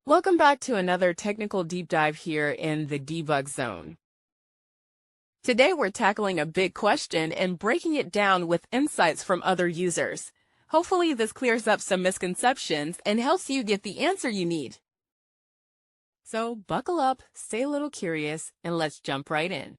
Welcome back to another technical deep dive here in the debug zone. Today we're tackling a big question and breaking it down with insights from other users. Hopefully this clears up some misconceptions and helps you get the answer you need. So buckle up, stay a little curious, and let's jump right in.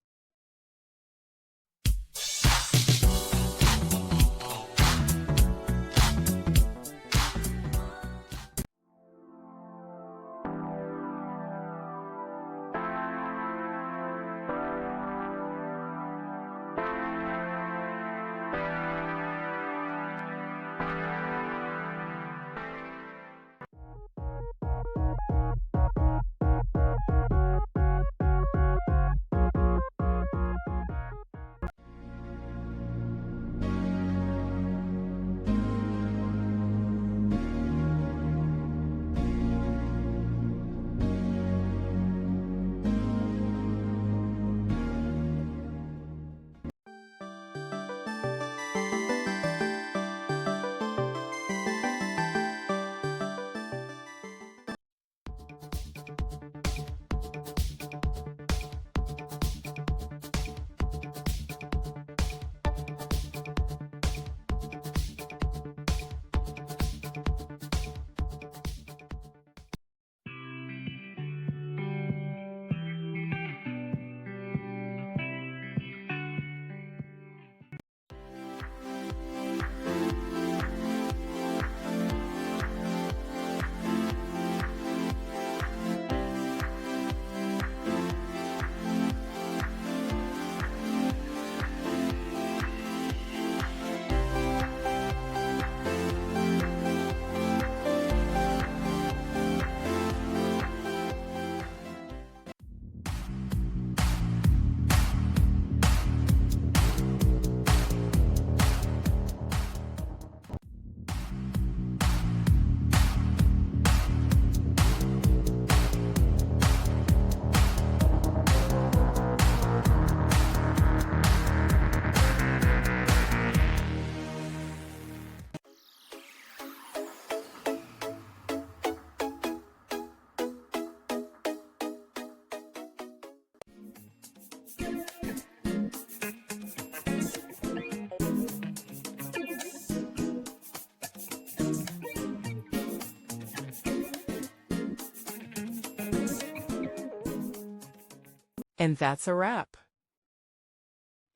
And that's a wrap.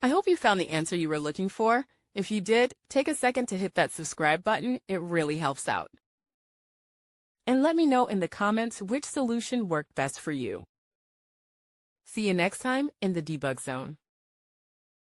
I hope you found the answer you were looking for. If you did, take a second to hit that subscribe button. It really helps out. And let me know in the comments which solution worked best for you. See you next time in the debug zone.